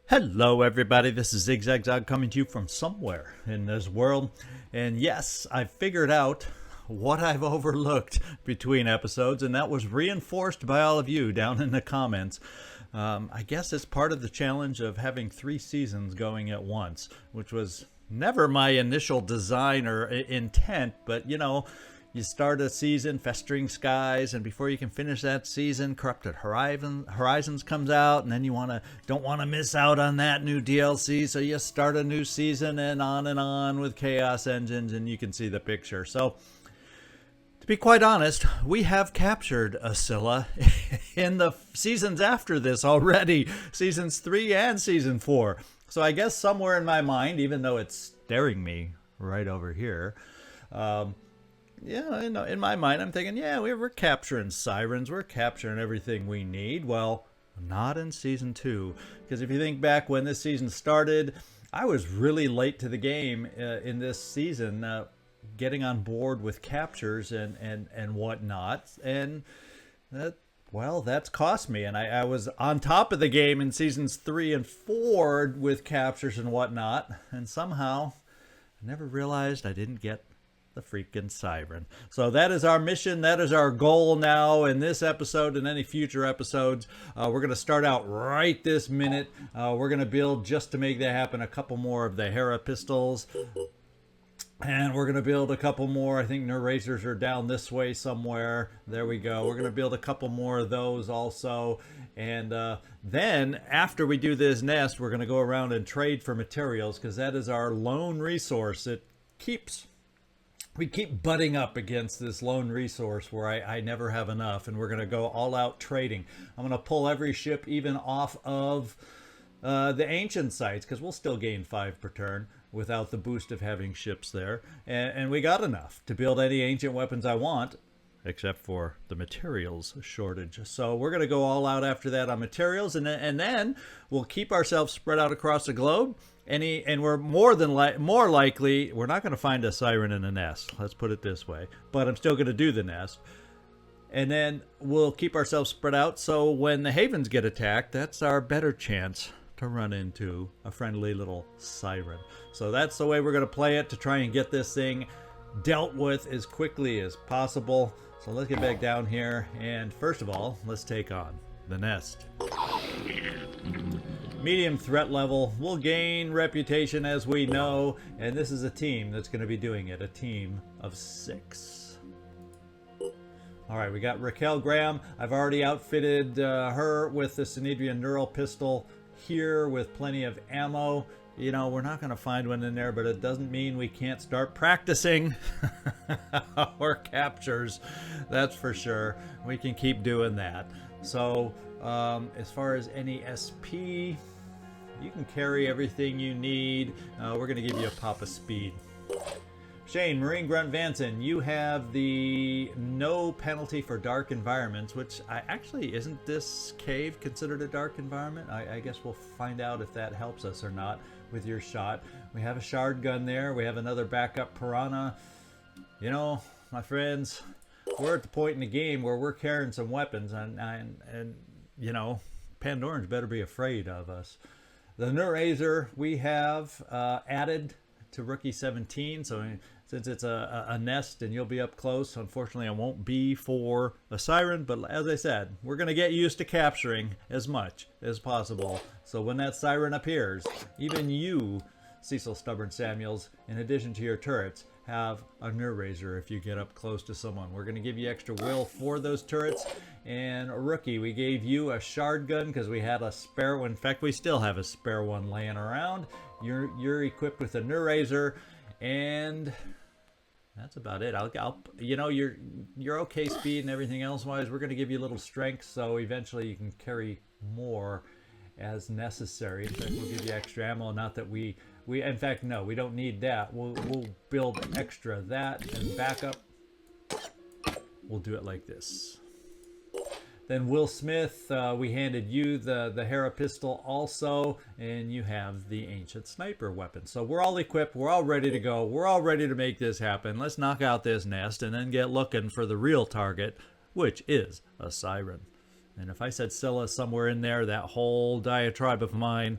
Hello everybody, this is Zigzag coming to you from somewhere in this world. And yes, I figured out what I've overlooked between episodes, and that was reinforced by all of you down in the comments. I guess it's part of the challenge of having 3 seasons going at once, which was never my initial design or intent, but you start a season, Festering Skies, and before you can finish that season, Corrupted Horizons comes out, and then you don't want to miss out on that new DLC, so you start a new season and on with Chaos Engines, and you can see the picture. So, to be quite honest, we have captured Ascilla in the seasons after this already, seasons 3 and season 4. So I guess somewhere in my mind, even though it's staring me right over here, in my mind, I'm thinking, we're capturing Sirens. We're capturing everything we need. Well, not in Season 2. Because if you think back when this season started, I was really late to the game in this season, getting on board with captures and whatnot. And that's cost me. And I was on top of the game in Seasons 3 and 4 with captures and whatnot. And somehow, I never realized I didn't get the freaking Siren. So that is our mission. That is our goal now in this episode and any future episodes. We're going to start out right this minute. We're going to build, just to make that happen, a couple more of the Hera pistols. And we're going to build a couple more. I think Neurasers are down this way somewhere. There we go. We're going to build a couple more of those also. And then after we do this nest, we're going to go around and trade for materials, because that is our lone resource. We keep butting up against this lone resource where I never have enough, and we're going to go all out trading. I'm going to pull every ship even off of the ancient sites, because we'll still gain 5 per turn without the boost of having ships there. And we got enough to build any ancient weapons I want, except for the materials shortage. So we're going to go all out after that on materials, and then we'll keep ourselves spread out across the globe. And we're more likely, we're not going to find a Siren in a nest. Let's put it this way. But I'm still going to do the nest. And then we'll keep ourselves spread out, so when the havens get attacked, that's our better chance to run into a friendly little Siren. So that's the way we're going to play it, to try and get this thing dealt with as quickly as possible. So let's get back down here. And first of all, let's take on the nest. Medium threat level. We'll gain reputation, as we know, and this is a team that's going to be doing it. A team of 6. Alright, we got Raquel Graham. I've already outfitted her with the Synedrian Neural Pistol here with plenty of ammo. We're not going to find one in there, but it doesn't mean we can't start practicing our captures. That's for sure. We can keep doing that. So, as far as any SP, you can carry everything you need. We're going to give you a pop of speed. Shane, Marine Grunt Vansen, you have the no penalty for dark environments, which isn't this cave considered a dark environment? I guess we'll find out if that helps us or not with your shot. We have a shard gun there. We have another backup piranha. My friends, we're at the point in the game where we're carrying some weapons, and Pandorans better be afraid of us. The Neuraser we have added to Rookie 17, so since it's a nest and you'll be up close, unfortunately I won't be for a Siren, but as I said, we're going to get used to capturing as much as possible. So when that Siren appears, even you, Cecil Stubborn Samuels, in addition to your turrets, have a Neuraser if you get up close to someone. We're going to give you extra will for those turrets. And Rookie, we gave you a shard gun because we had a spare one. In fact, we still have a spare one laying around. You're equipped with a Neuraser, and that's about it. You're okay speed and everything else wise. We're going to give you a little strength, so eventually you can carry more as necessary. In fact, we'll give you extra ammo. Not that we in fact, no, we don't need that. We'll build extra that and backup. We'll do it like this. Then Will Smith, we handed you the Hera pistol also, and you have the ancient sniper weapon. So we're all equipped, we're all ready to go, we're all ready to make this happen. Let's knock out this nest and then get looking for the real target, which is a Siren. And if I said Scylla somewhere in there, that whole diatribe of mine,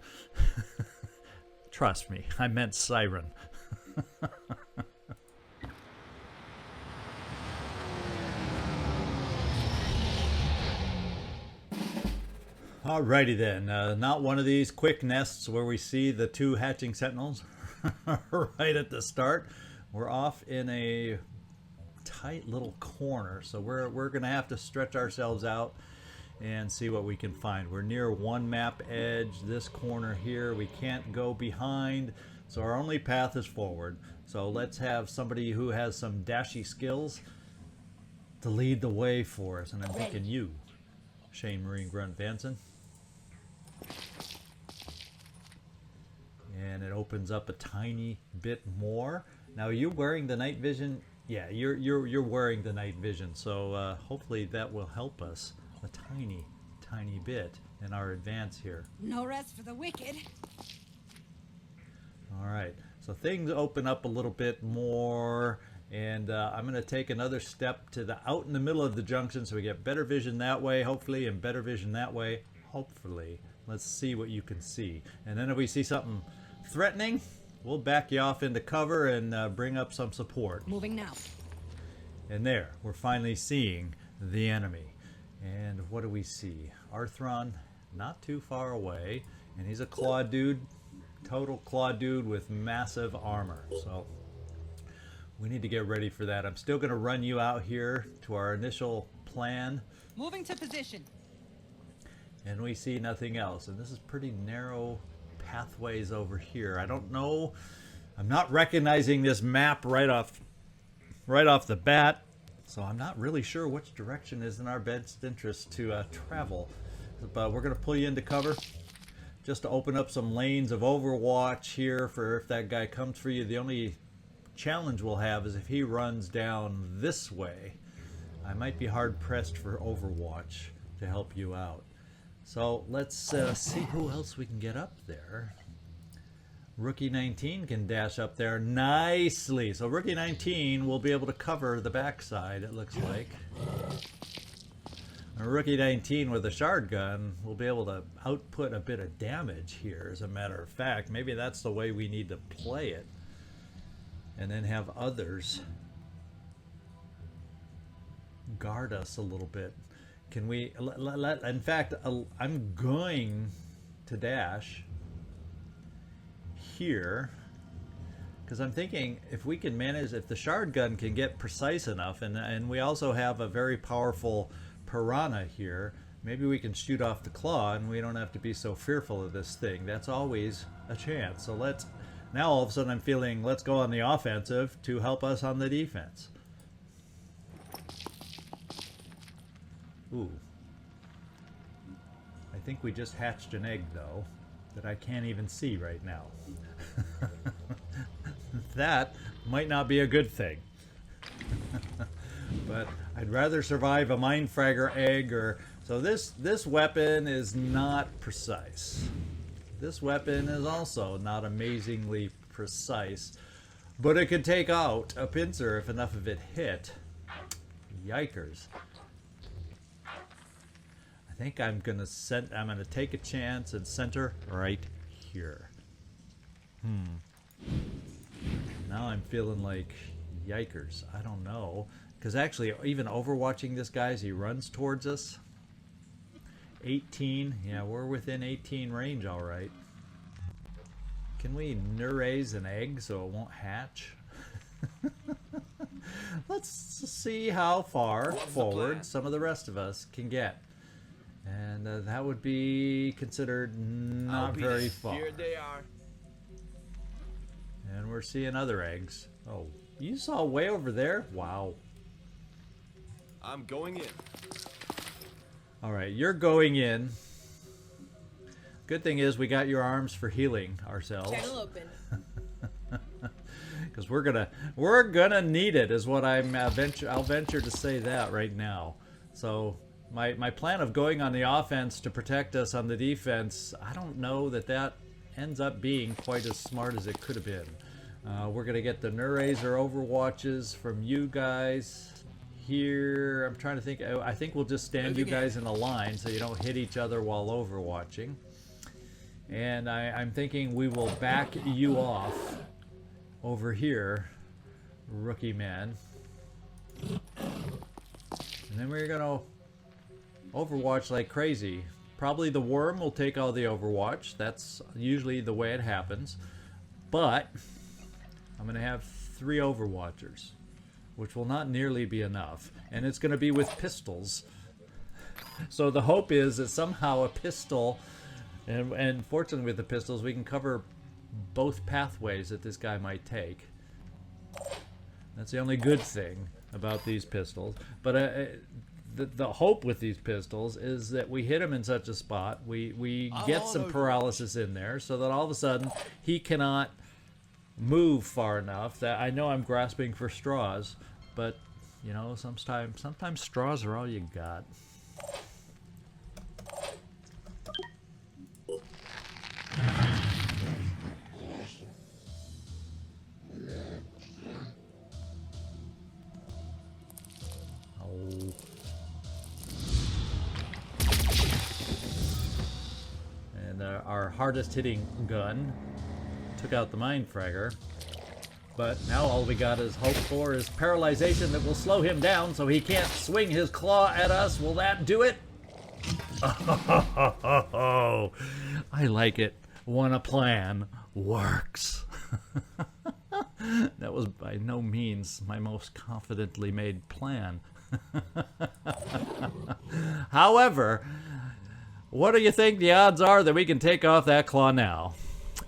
trust me, I meant Siren. Alrighty then, not one of these quick nests where we see the 2 hatching sentinels right at the start. We're off in a tight little corner, so we're gonna have to stretch ourselves out and see what we can find. We're near one map edge, this corner here. We can't go behind, so our only path is forward. So let's have somebody who has some dashy skills to lead the way for us, and I'm thinking you, Shane Marine Grunt Vansen. And it opens up a tiny bit more. Now, are you wearing the night vision? Yeah, you're wearing the night vision, so hopefully that will help us a tiny bit in our advance here. No rest for the wicked. All right, so things open up a little bit more, and I'm going to take another step to the out in the middle of the junction, so we get better vision that way, hopefully, and better vision that way, hopefully. Let's see what you can see, and then if we see something threatening, we'll back you off into cover and bring up some support. Moving now. And there, we're finally seeing the enemy. And what do we see? Arthron, not too far away, and he's a claw dude, total claw dude with massive armor. So we need to get ready for that. I'm still going to run you out here to our initial plan. Moving to position. And we see nothing else. And this is pretty narrow pathways over here. I don't know. I'm not recognizing this map right off the bat. So I'm not really sure which direction is in our best interest to travel. But we're going to pull you into cover just to open up some lanes of overwatch here for if that guy comes for you. The only challenge we'll have is if he runs down this way. I might be hard pressed for overwatch to help you out. So let's see who else we can get up there. Rookie 19 can dash up there nicely. So Rookie 19 will be able to cover the backside, it looks like. And Rookie 19 with a shard gun will be able to output a bit of damage here, as a matter of fact. Maybe that's the way we need to play it. And then have others guard us a little bit. Can we, in fact, I'm going to dash here, because I'm thinking if we can manage, if the shard gun can get precise enough, and we also have a very powerful piranha here, maybe we can shoot off the claw and we don't have to be so fearful of this thing. That's always a chance. So let's, now all of a sudden I'm feeling let's go on the offensive to help us on the defense. Ooh, I think we just hatched an egg though that I can't even see right now. That might not be a good thing. But I'd rather survive a mindfragger egg, or so this weapon is not precise. This weapon is also not amazingly precise, but it could take out a pincer if enough of it hit. Yikers. I think I'm gonna take a chance and center right here. Now I'm feeling like yikers. I don't know, because actually even overwatching this guy as he runs towards us. 18, yeah, we're within 18 range, all right. Can we raise an egg so it won't hatch? Let's see how far forward some of the rest of us can get. And that would be considered not very far. Here they are. And we're seeing other eggs. Oh, you saw way over there? Wow. I'm going in. All right, you're going in. Good thing is we got your arms for healing ourselves. Channel open. Because we're gonna need it, is what I'll venture to say that right now. So my plan of going on the offense to protect us on the defense, I don't know that ends up being quite as smart as it could have been. We're gonna get the Nurazer overwatches from you guys here. I'm trying to think. I think we'll just stand you guys in a line so you don't hit each other while overwatching. And I'm thinking we will back you off over here, rookie man. And then we're gonna overwatch like crazy. Probably the worm will take all the overwatch. That's usually the way it happens. But I'm gonna have 3 overwatchers, which will not nearly be enough. And it's gonna be with pistols. So the hope is that somehow a pistol, and fortunately with the pistols, we can cover both pathways that this guy might take. That's the only good thing about these pistols. But the hope with these pistols is that we hit him in such a spot, we get some paralysis in there, so that all of a sudden he cannot move far enough. That I know I'm grasping for straws, but you know, sometimes straws are all you got. And our hardest hitting gun took out the mine fragger, but now all we got is hope for is paralyzation that will slow him down so he can't swing his claw at us. Will that do it? Oh, I like it when a plan works. That was by no means my most confidently made plan. However, what do you think the odds are that we can take off that claw now?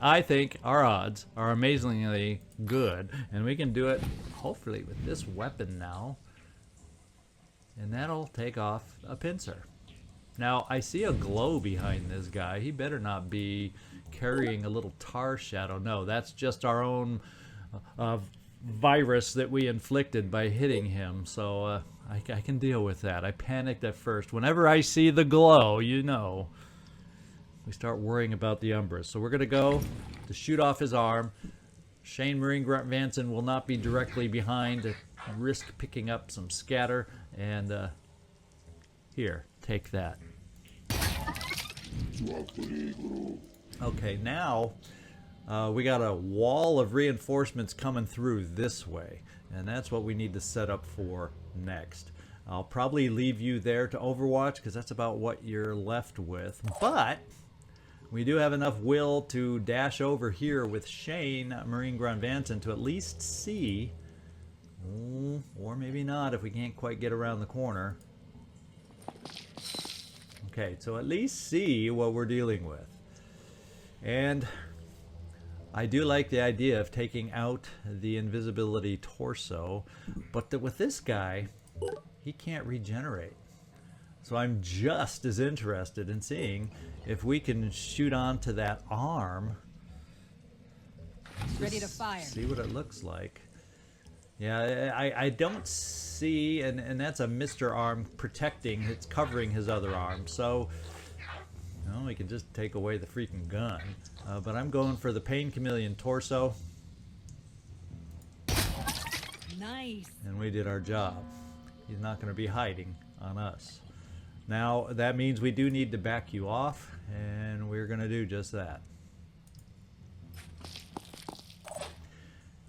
I think our odds are amazingly good, and we can do it hopefully with this weapon now, and that'll take off a pincer. Now I see a glow behind this guy. He better not be carrying a little tar shadow. No, that's just our own virus that we inflicted by hitting him, so I can deal with that. I panicked at first. Whenever I see the glow, you know, we start worrying about the Ambrose. So we're going to go to shoot off his arm. Shane Marine Grunt Vansen will not be directly behind to risk picking up some scatter. And here, take that. Okay, now we got a wall of reinforcements coming through this way. And that's what we need to set up for next. I'll probably leave you there to overwatch because that's about what you're left with. But we do have enough will to dash over here with Shane Marine Grunt Vansen to at least see, or maybe not if we can't quite get around the corner. Okay, so at least see what we're dealing with. And I do like the idea of taking out the invisibility torso, but with this guy, he can't regenerate. So I'm just as interested in seeing if we can shoot onto that arm. Ready to fire. See what it looks like. Yeah, I don't see, and that's a Mr. Arm protecting, it's covering his other arm. So, well, we can just take away the freaking gun. But I'm going for the Pain Chameleon torso. Nice. And we did our job. He's not going to be hiding on us. Now, that means we do need to back you off, and we're going to do just that.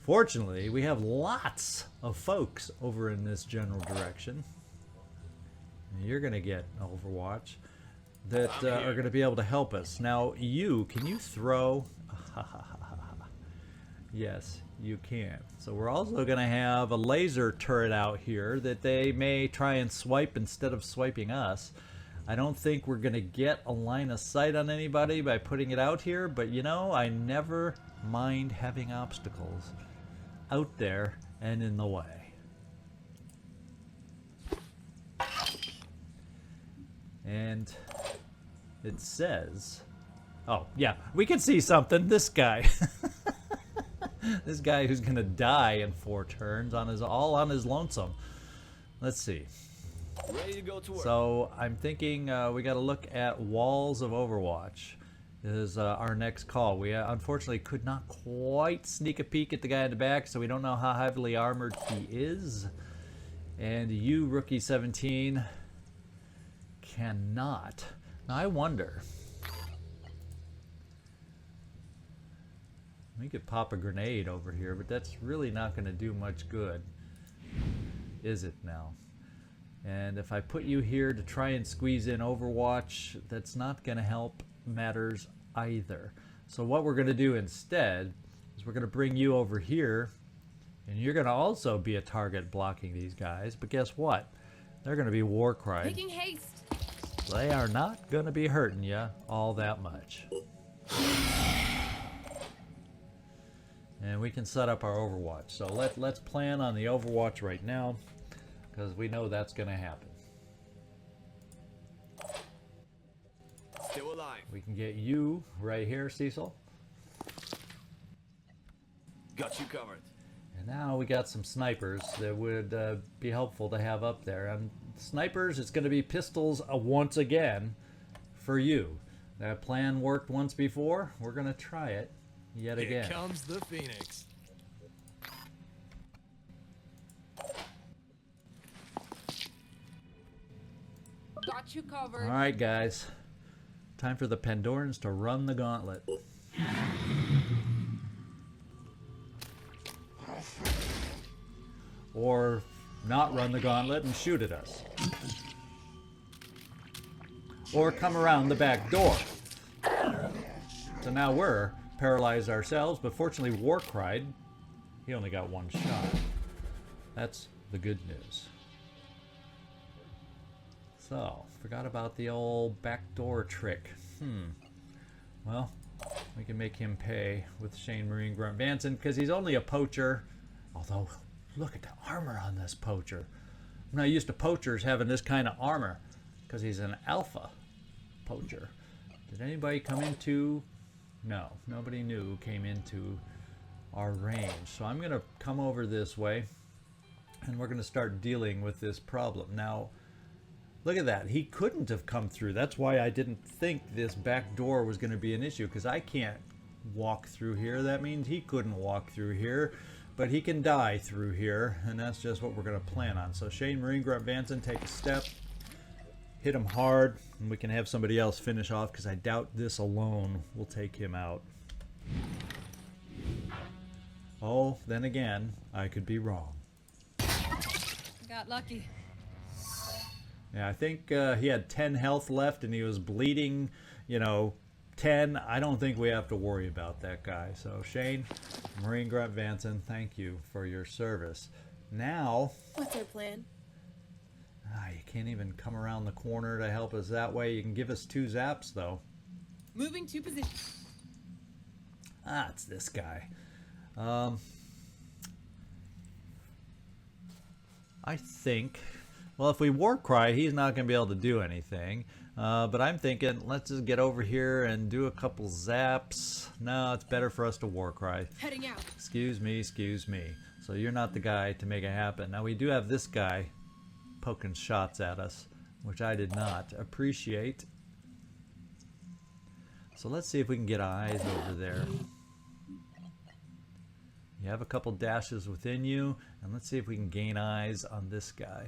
Fortunately, we have lots of folks over in this general direction. And you're going to get Overwatch that are going to be able to help us. Now, can you throw? Yes, you can. So we're also going to have a laser turret out here that they may try and swipe instead of swiping us. I don't think we're going to get a line of sight on anybody by putting it out here, but you know, I never mind having obstacles out there and in the way. And it says, oh yeah, we can see something. This guy. This guy who's gonna die in 4 turns all on his lonesome. Let's see. Ready to go to work. So I'm thinking we got to look at Walls of Overwatch. Is our next call. We unfortunately could not quite sneak a peek at the guy in the back, so we don't know how heavily armored he is. And you, Rookie 17, cannot. Now I wonder. We could pop a grenade over here, but that's really not going to do much good, is it now? And if I put you here to try and squeeze in Overwatch, that's not going to help matters either. So what we're going to do instead is we're going to bring you over here, and you're going to also be a target blocking these guys. But guess what? They're going to be war cried. Making haste. They are not going to be hurting you all that much. And we can set up our Overwatch. So let's plan on the Overwatch right now, because we know that's going to happen. Still alive. We can get you right here, Cecil. Got you covered. And now we got some snipers that would be helpful to have up there. And snipers, it's going to be pistols once again for you. That plan worked once before. We're going to try it yet again. Here comes the Phoenix. Got you covered. All right, guys. Time for the Pandorans to run the gauntlet. Or not run the gauntlet and shoot at us. Or come around the back door. So now we're paralyzed ourselves, but fortunately Warcried, he only got one shot. That's the good news. So, forgot about the old backdoor trick. Well, we can make him pay with Shane Marine Grunt Vansen because he's only a poacher. Although, look at the armor on this poacher. I'm not used to poachers having this kind of armor because he's an alpha poacher. Did anybody come into... No, nobody new came into our range. So I'm going to come over this way and we're going to start dealing with this problem. Now, look at that. He couldn't have come through. That's why I didn't think this back door was going to be an issue, because I can't walk through here. That means he couldn't walk through here, but he can die through here, and that's just what we're going to plan on. So Shane Marine Grunt Vansen, take a step, hit him hard, and we can have somebody else finish off, because I doubt this alone will take him out. Oh, then again, I could be wrong. Got lucky. Yeah, I think he had 10 health left and he was bleeding, 10. I don't think we have to worry about that guy. So Shane, Marine Grunt Vansen, thank you for your service. Now... What's our plan? You can't even come around the corner to help us that way. You can give us 2 zaps, though. Moving to position. It's this guy. I think... Well, if we war cry, he's not going to be able to do anything. But I'm thinking, let's just get over here and do a couple zaps. No, it's better for us to war cry. Heading out. Excuse me, excuse me. So you're not the guy to make it happen. Now we do have this guy poking shots at us, which I did not appreciate. So let's see if we can get eyes over there. You have a couple dashes within you, and let's see if we can gain eyes on this guy.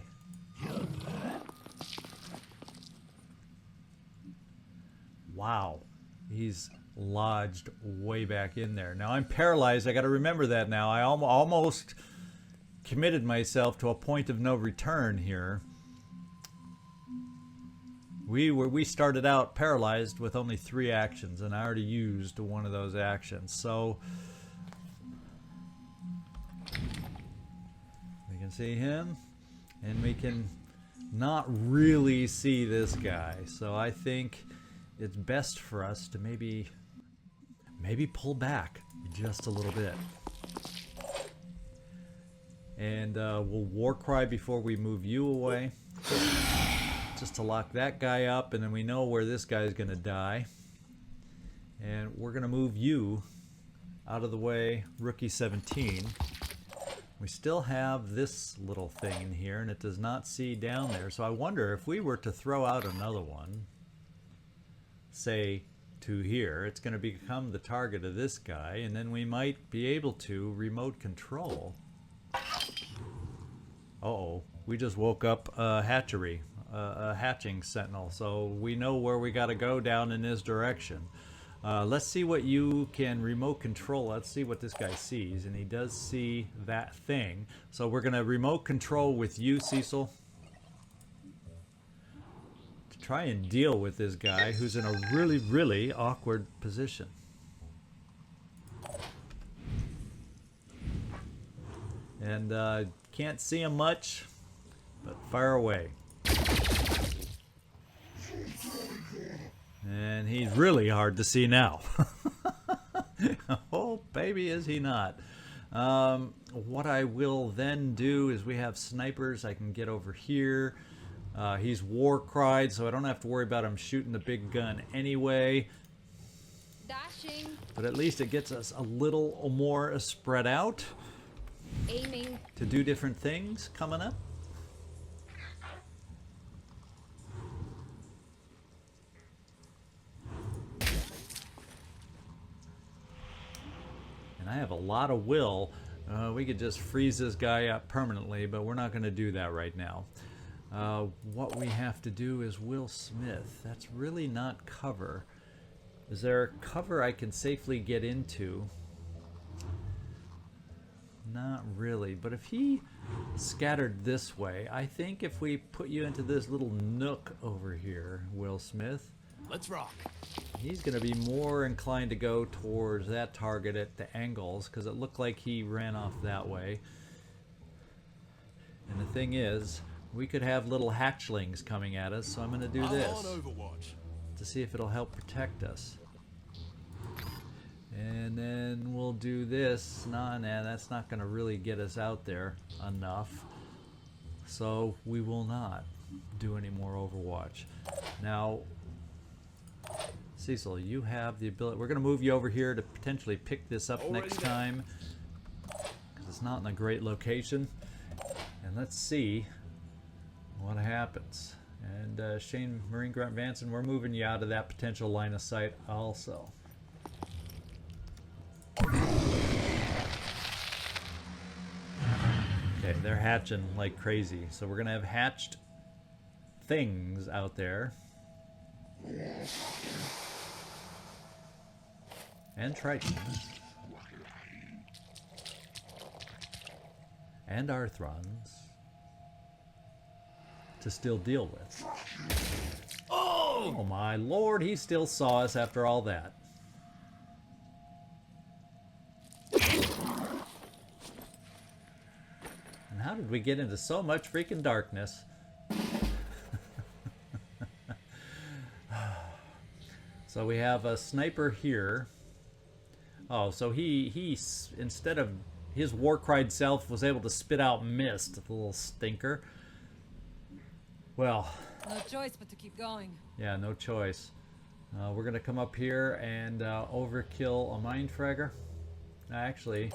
Wow, he's lodged way back in there. Now I'm paralyzed. I got to remember that now. I almost committed myself to a point of no return here. We started out paralyzed with only 3 actions, and I already used one of those actions. So we can see him, and we can not really see this guy. So I think it's best for us to maybe pull back just a little bit. And we'll war cry before we move you away, just to lock that guy up, and then we know where this guy is going to die. And we're going to move you out of the way, Rookie 17. We still have this little thing in here, and it does not see down there. So I wonder if we were to throw out another one, say to here, it's going to become the target of this guy, and then we might be able to remote control. Uh-oh, we just woke up a hatchery, a hatching Sentinel. So we know where we got to go down in this direction. Let's see what you can remote control. Let's see what this guy sees. And he does see that thing. So we're going to remote control with you, Cecil, to try and deal with this guy who's in a really, really awkward position. And can't see him much, but fire away. And he's really hard to see now. Oh, baby, is he not. What I will then do is we have snipers. I can get over here. He's war cried, so I don't have to worry about him shooting the big gun anyway. Dashing. But at least it gets us a little more spread out. Aiming. To do different things coming up. And I have a lot of will. We could just freeze this guy up permanently, but we're not going to do that right now. What we have to do is Will Smith. That's really not cover. Is there cover I can safely get into? Not really, but if he scattered this way, I think if we put you into this little nook over here, Will Smith, Let's rock. he's going to be more inclined to go towards that target at the angles, because it looked like he ran off that way. And the thing is, we could have little hatchlings coming at us, so I'm going to do this on Overwatch. to see if it'll help protect us. And then we'll do this. Nah, that's not going to really get us out there enough. So we will not do any more Overwatch. Now, Cecil, you have the ability. We're going to move you over here to potentially pick this up next time, because it's not in a great location. And let's see what happens. And Shane, Marine Grunt, Vansen, we're moving you out of that potential line of sight also. Okay, they're hatching like crazy. So we're going to have hatched things out there. And Triton. And Arthrons. To still deal with. Oh my lord, he still saw us after all that. And how did we get into so much freaking darkness? So we have a sniper here. Oh, so he instead of his war-cried self was able to spit out mist, the little stinker. Well, No choice but to keep going. yeah, no choice. We're gonna come up here and overkill a mind fragger. Actually,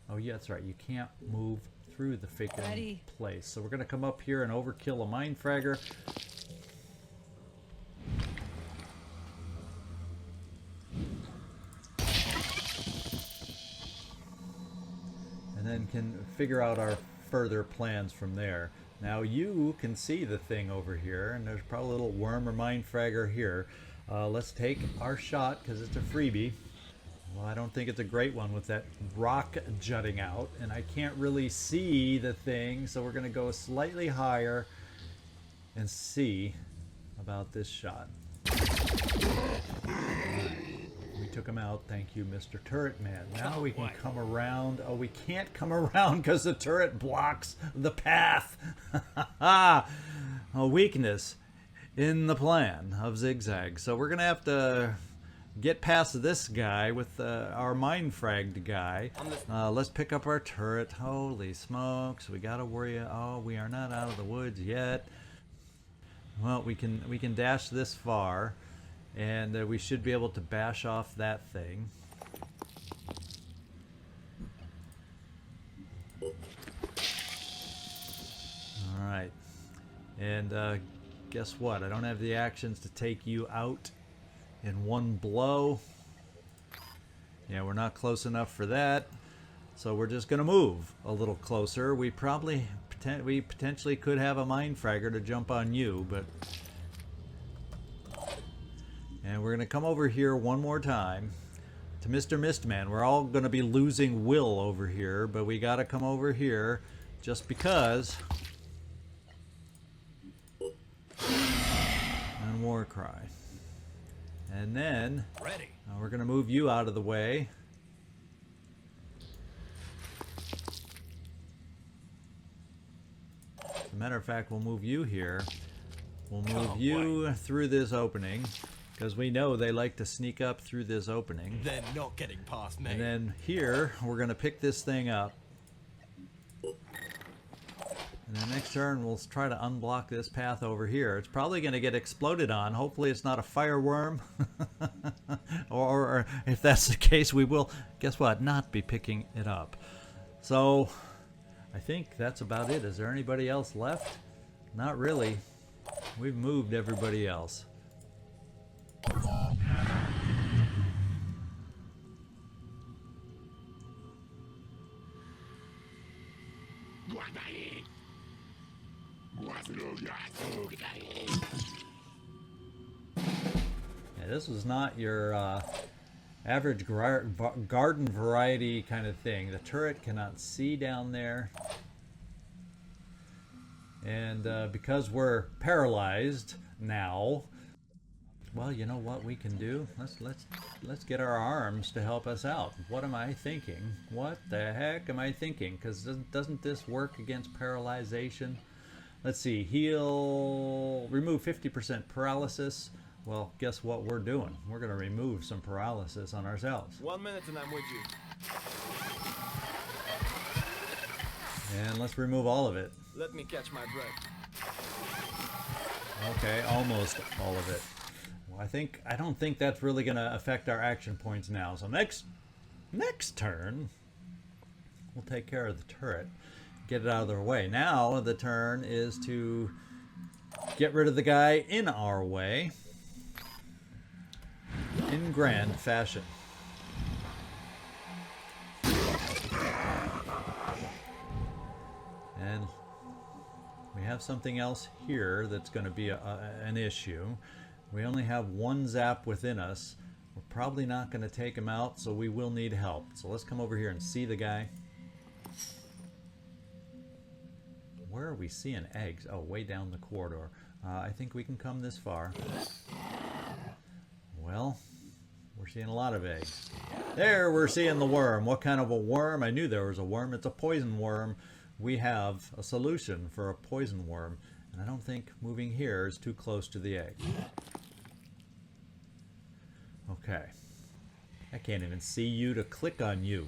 oh yeah, that's right. You can't move through the freaking place. So we're gonna come up here and overkill a mind fragger. And then can figure out our further plans from there. Now you can see the thing over here, and there's probably a little worm or mind fragger here. Let's take our shot because it's a freebie. Well, I don't think it's a great one with that rock jutting out, and I can't really see the thing, so we're going to go slightly higher and see about this shot. We took him out. Thank you, Mr. Turret Man. Now we can come around. Oh, we can't come around because the turret blocks the path. A weakness in the plan of Zigzag. So we're going to have to get past this guy with our mind fragged guy. Let's pick up our turret. Holy smokes. We got to worry. Oh, we are not out of the woods yet. Well, we can dash this far. And we should be able to bash off that thing. Alright. And guess what? I don't have the actions to take you out in one blow. Yeah, we're not close enough for that. So we're just going to move a little closer. We probably we potentially could have a mind fragger to jump on you, but... And we're going to come over here one more time to Mr. Mistman. We're all going to be losing will over here, but we got to come over here just because. And Warcry. And then we're going to move you out of the way. As a matter of fact, we'll move you here. We'll move you through this opening. Because we know they like to sneak up through this opening. They're not getting past me. And then here, we're going to pick this thing up. And the next turn, we'll try to unblock this path over here. It's probably going to get exploded on. Hopefully it's not a fireworm. or if that's the case, we will, guess what, not be picking it up. So, I think that's about it. Is there anybody else left? Not really. We've moved everybody else. Yeah, this was not your average garden variety kind of thing. The turret cannot see down there. And because we're paralyzed now, well, you know what we can do? Let's get our arms to help us out. What am I thinking? What the heck am I thinking? Because doesn't this work against paralyzation? Let's see. Heal, remove 50% paralysis. Well, guess what we're doing? We're going to remove some paralysis on ourselves. 1 minute and I'm with you. And let's remove all of it. Let me catch my breath. Okay, almost all of it. Well, I don't think that's really going to affect our action points now. So next turn, we'll take care of the turret, get it out of their way. Now the turn is to get rid of the guy in our way in grand fashion. And we have something else here that's going to be an issue. We only have one zap within us. We're probably not going to take him out, so we will need help. So let's come over here and see the guy. Where are we seeing eggs? Oh, way down the corridor. I think we can come this far. Well, we're seeing a lot of eggs. There, we're seeing the worm. What kind of a worm? I knew there was a worm. It's a poison worm. We have a solution for a poison worm. And I don't think moving here is too close to the egg. Okay. I can't even see you to click on you.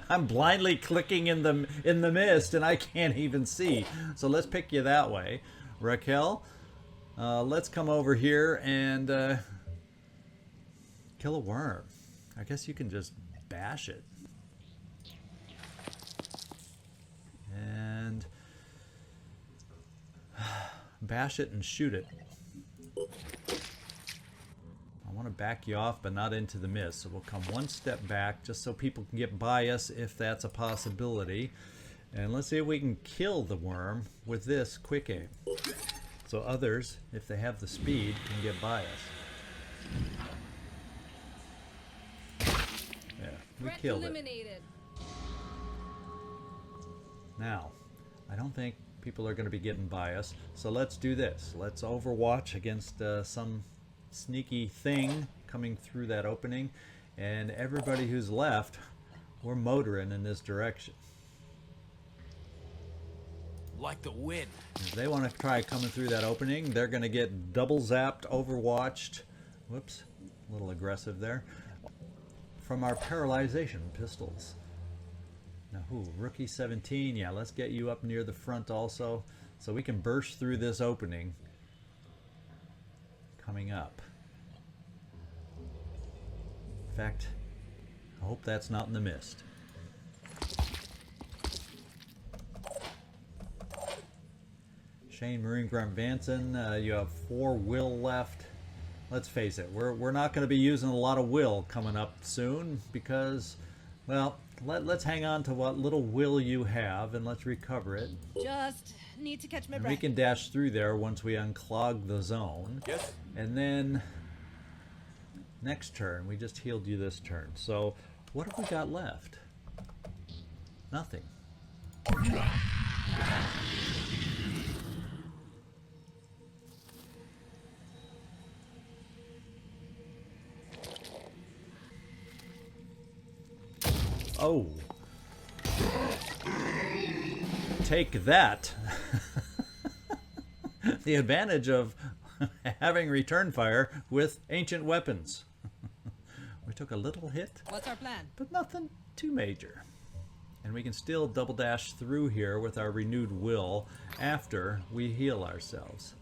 I'm blindly clicking in the mist and I can't even see. So let's pick you that way. Raquel, let's come over here and kill a worm. I guess you can just bash it. And bash it and shoot it. I want to back you off, but not into the mist. So we'll come one step back just so people can get by us if that's a possibility. And let's see if we can kill the worm with this quick aim. So others, if they have the speed, can get by us. Yeah, we killed it. Now, I don't think people are going to be getting by us, so let's do this. Let's overwatch against some sneaky thing coming through that opening, and everybody who's left, we're motoring in this direction. Like the wind. If they want to try coming through that opening, they're going to get double zapped, overwatched. Whoops, a little aggressive there. From our paralyzation pistols. Now, who? Rookie 17. Yeah, let's get you up near the front also, so we can burst through this opening coming up. In fact, I hope that's not in the mist. Shane, Marine, Grunt, Vansen, you have 4 will left. Let's face it, we're not going to be using a lot of will coming up soon because, well, let's hang on to what little will you have, and let's recover it. Just need to catch my And breath. we can dash through there once we unclog the zone. Yes. And then next turn, we just healed you this turn. So what have we got left? Nothing. Oh. Take that. The advantage of having return fire with ancient weapons. We took a little hit, What's our plan? but nothing too major. And we can still double dash through here with our renewed will after we heal ourselves.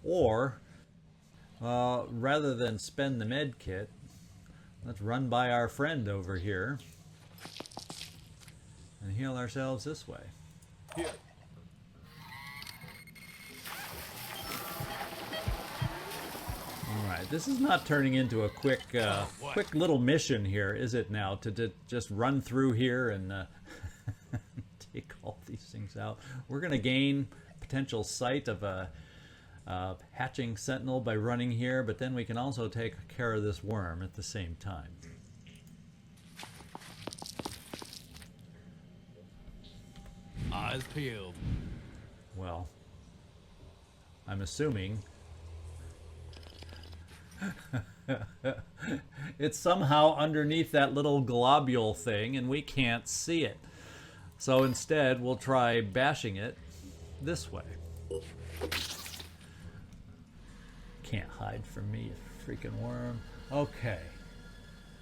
Or, rather than spend the med kit, let's run by our friend over here and heal ourselves this way. Here. Alright, this is not turning into a quick quick little mission here, is it now? To just run through here and take all these things out. We're going to gain potential sight of a hatching Sentinel by running here, but then we can also take care of this worm at the same time. Eyes peeled. Well, I'm assuming it's somehow underneath that little globule thing and we can't see it. So instead we'll try bashing it this way. Can't hide from me, you freaking worm. Okay,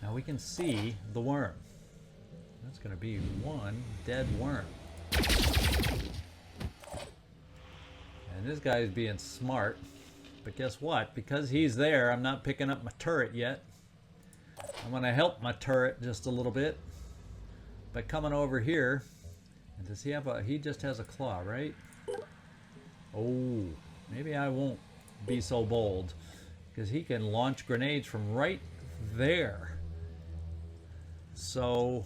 now we can see the worm. That's gonna be one dead worm. And this guy's being smart. But guess what? Because he's there, I'm not picking up my turret yet. I'm going to help my turret just a little bit by coming over here. And does he have a... He just has a claw, right? Oh, maybe I won't be so bold. Because he can launch grenades from right there. So...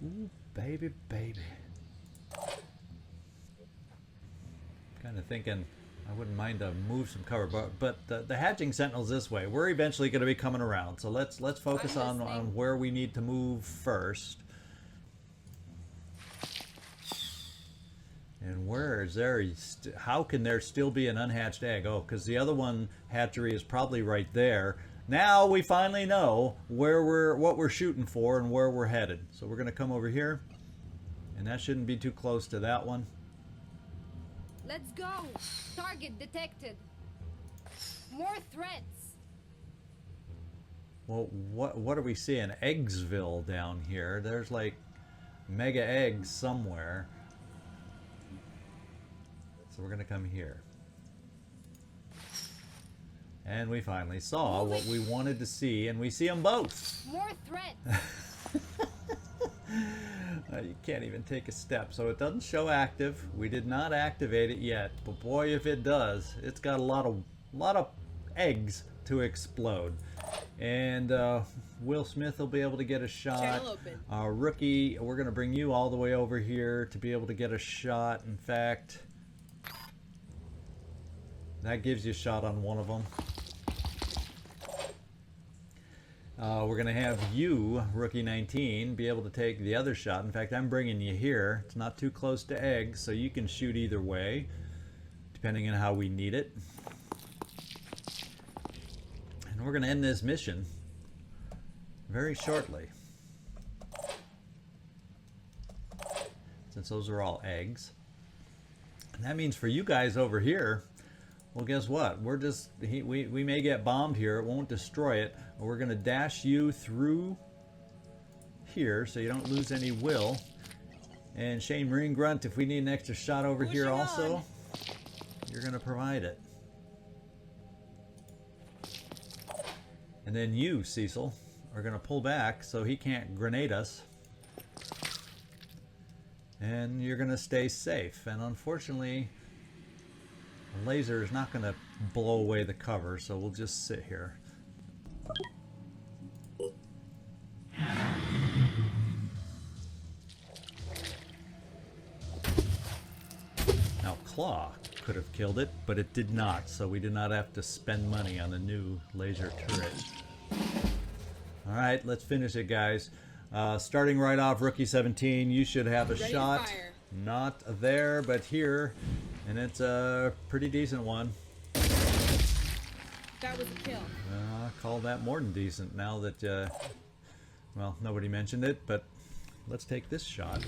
Ooh, baby, baby. Kind of thinking... I wouldn't mind to move some cover, but the hatching Sentinel's this way. We're eventually going to be coming around, so let's focus on where we need to move first. And where is there? How can there still be an unhatched egg? Oh, because the other one hatchery is probably right there. Now we finally know what we're shooting for and where we're headed. So we're going to come over here, and that shouldn't be too close to that one. Let's go. Target detected. More threats. Well, what are we seeing? Eggsville down here. There's like mega eggs somewhere. So we're going to come here. And we finally saw what we wanted to see, and we see them both. More threats. You can't even take a step, so it doesn't show active. We did not activate it yet, but boy, if it does, it's got a lot of eggs to explode. And Will Smith will be able to get a shot. Channel open. Rookie, we're going to bring you all the way over here to be able to get a shot. In fact, that gives you a shot on one of them. We're going to have you, Rookie 19, be able to take the other shot. In fact, I'm bringing you here. It's not too close to eggs, so you can shoot either way, depending on how we need it. And we're going to end this mission very shortly, since those are all eggs. And that means for you guys over here, well, guess what? We're just, we may get bombed here. It won't destroy it. We're going to dash you through here so you don't lose any will. And Shane Marine Grunt, if we need an extra shot over here also, you're going to provide it. And then you, Cecil, are going to pull back so he can't grenade us. And you're going to stay safe. And unfortunately, the laser is not going to blow away the cover, so we'll just sit here. claw could have killed it, but it did not, so we did not have to spend money on a new laser turret. Alright, let's finish it, guys. Starting right off, Rookie 17, you should have a shot. Not there, but here, and it's a pretty decent one. That was a kill. I call that more than decent now that, well, nobody mentioned it, but let's take this shot,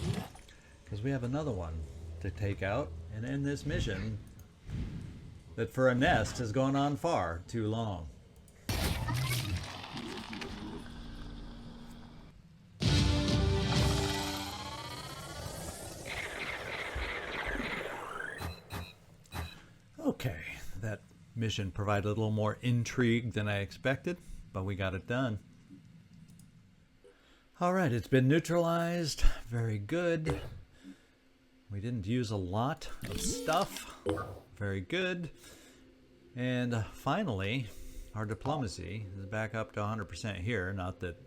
because we have another one to take out and end this mission that for a nest has gone on far too long. Okay, that mission provided a little more intrigue than I expected, but we got it done. Alright, it's been neutralized. Very good. We didn't use a lot of stuff. Very good. And finally, our diplomacy is back up to 100% here. Not that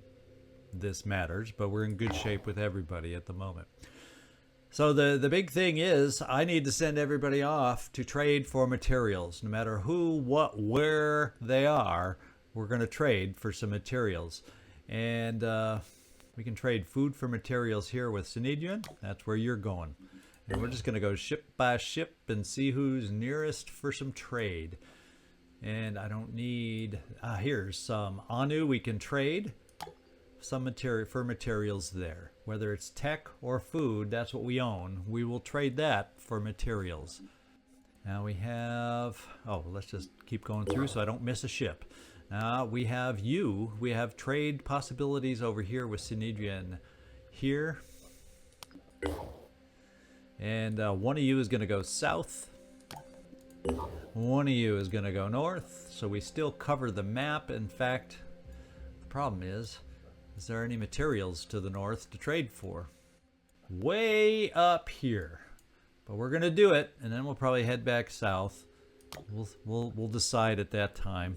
this matters, but we're in good shape with everybody at the moment. So the big thing is, I need to send everybody off to trade for materials. No matter who, what, where they are, we're going to trade for some materials. And we can trade food for materials here with Sentinel. That's where you're going. And we're just going to go ship by ship and see who's nearest for some trade. And I don't need... here's some Anu we can trade. Some material for materials there. Whether it's tech or food, that's what we own. We will trade that for materials. Now we have... oh, let's just keep going through so I don't miss a ship. Now we have you. We have trade possibilities over here with Sentinel here. And one of you is going to go south. One of you is going to go north. So we still cover the map. In fact, the problem is there any materials to the north to trade for? Way up here. But we're going to do it, and then we'll probably head back south. We'll decide at that time.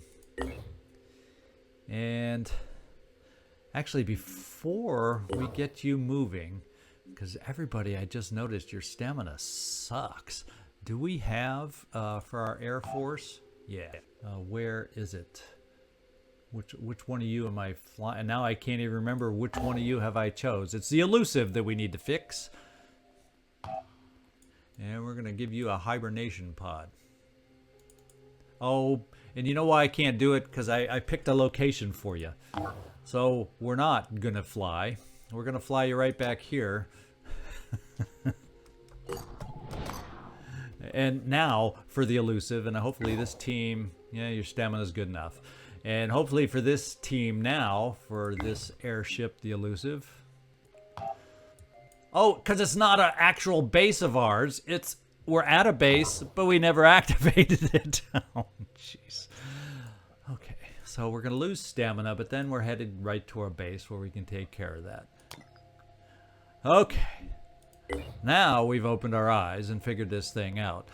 And actually, before we get you moving, because everybody, I just noticed your stamina sucks. Do we have for our Air Force? Yeah. Where is it? Which one of you am I flying? Now I can't even remember which one of you have I chose. It's the elusive that we need to fix. And we're going to give you a hibernation pod. Oh, and you know why I can't do it? Because I picked a location for you. So we're not going to fly. We're going to fly you right back here. And now for the elusive, and hopefully this team, yeah, your stamina is good enough. And hopefully for this team now, for this airship, the elusive. Oh, because it's not an actual base of ours. We're at a base, but we never activated it. Oh, jeez. Okay, so we're going to lose stamina, but then we're headed right to our base where we can take care of that. Okay. Now we've opened our eyes and figured this thing out.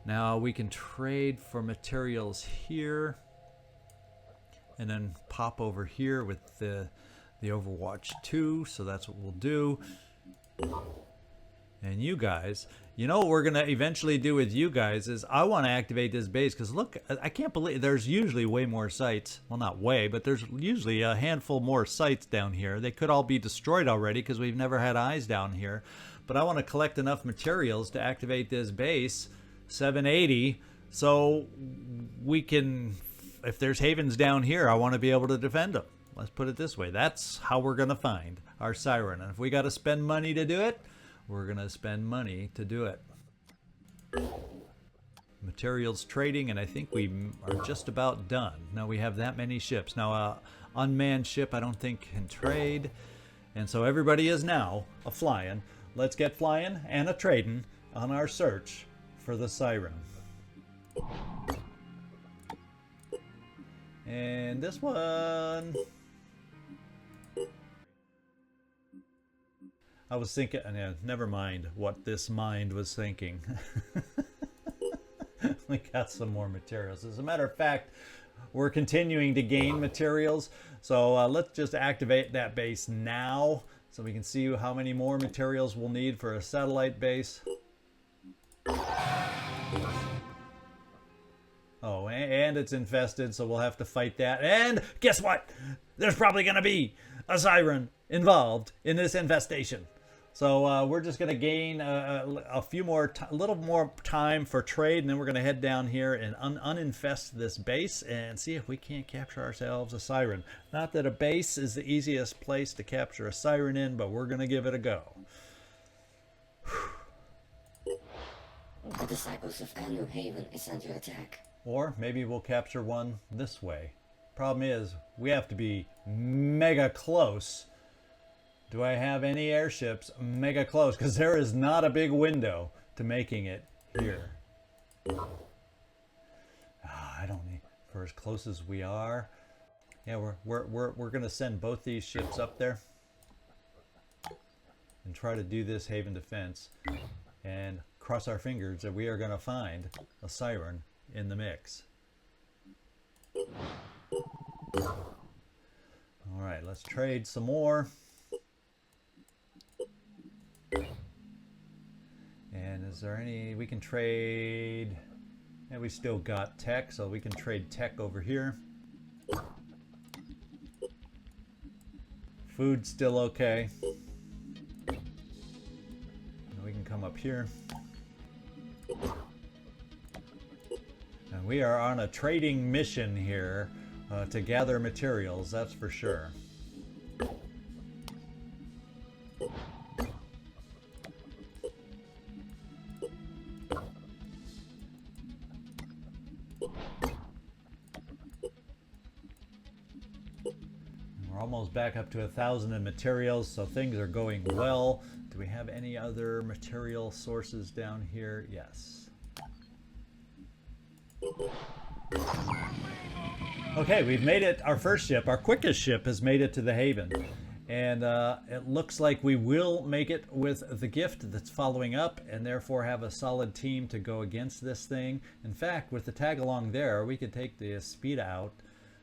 Now we can trade for materials here. And then pop over here with the Overwatch 2. So that's what we'll do. And you guys, you know what we're going to eventually do with you guys is I want to activate this base. Because look, I can't believe there's usually way more sites. Well, not way, but there's usually a handful more sites down here. They could all be destroyed already because we've never had eyes down here. But I want to collect enough materials to activate this base, 780, so we can... if there's havens down here, I want to be able to defend them. Let's put it this way. That's how we're going to find our Siren. And if we got to spend money to do it, we're going to spend money to do it. Materials trading, and I think we are just about done. Now we have that many ships. Now, unmanned ship I don't think can trade. And so everybody is now a-flying. Let's get flying and a-trading on our search for the Siren. And this one, I was thinking, never mind what this mind was thinking. We got some more materials. As a matter of fact, we're continuing to gain materials. So let's just activate that base now so we can see how many more materials we'll need for a satellite base. Oh, and it's infested, so we'll have to fight that. And guess what? There's probably going to be a Siren involved in this infestation. So we're just going to gain a little more time for trade, and then we're going to head down here and uninfest this base and see if we can't capture ourselves a Siren. Not that a base is the easiest place to capture a Siren in, but we're going to give it a go. The Disciples of New Haven is under attack. Or maybe we'll capture one this way. Problem is, we have to be mega close. Do I have any airships mega close? Because there is not a big window to making it here. I don't need, for as close as we are. Yeah, we're gonna send both these ships up there and try to do this haven defense and cross our fingers that we are gonna find a Siren in the mix. All right, let's trade some more. And is there any we can trade? Yeah, we still got tech, so we can trade tech over here. Food's still okay. And we can come up here. And we are on a trading mission here to gather materials, that's for sure. We're almost back up to 1,000 in materials, so things are going well. Do we have any other material sources down here? Yes. Okay, we've made it. Our first ship, our quickest ship, has made it to the Haven. And it looks like we will make it with the gift that's following up, and therefore have a solid team to go against this thing. In fact, with the tag along there, we could take the speed out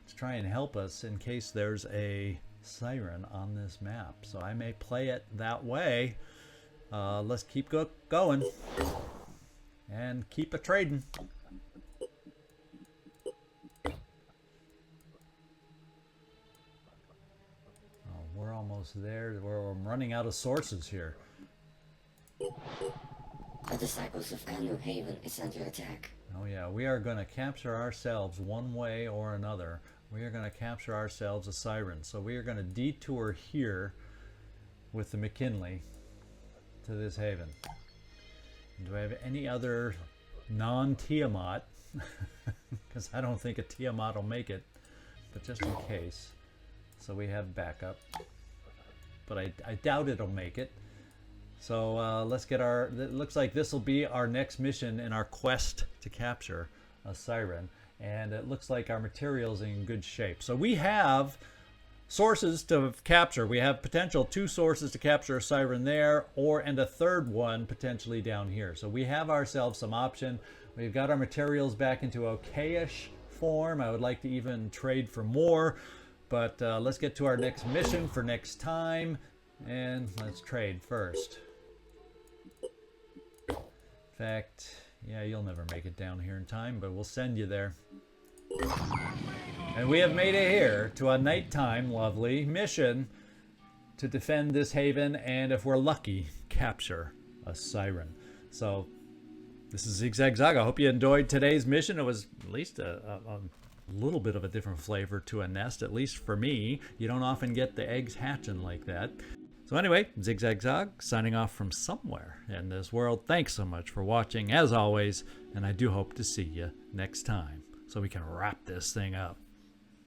to try and help us in case there's a Siren on this map. So I may play it that way. Let's keep going and keep a trading. We're almost there. We're running out of sources here. The Disciples of New Haven is under attack. Oh yeah, we are going to capture ourselves one way or another. We are going to capture ourselves a Siren. So we are going to detour here with the McKinley to this haven. Do I have any other non-Tiamat? Because I don't think a Tiamat will make it, but just in case. So we have backup, but I doubt it'll make it. So let's get our, it looks like this will be our next mission in our quest to capture a Siren. And it looks like our material's in good shape. So we have sources to capture. We have potential 2 sources to capture a Siren there, and a third one potentially down here. So we have ourselves some option. We've got our materials back into okay-ish form. I would like to even trade for more. But let's get to our next mission for next time, and let's trade first. In fact, yeah, you'll never make it down here in time, but we'll send you there. And we have made it here to a nighttime lovely mission to defend this haven, and if we're lucky, capture a Siren. So this is Zigzag Zag. I hope you enjoyed today's mission. It was at least a little bit of a different flavor to a nest, at least for me. You don't often get the eggs hatching like that. So anyway, Zigzag Zag signing off from somewhere in this world. Thanks so much for watching as always, and I do hope to see you next time so we can wrap this thing up.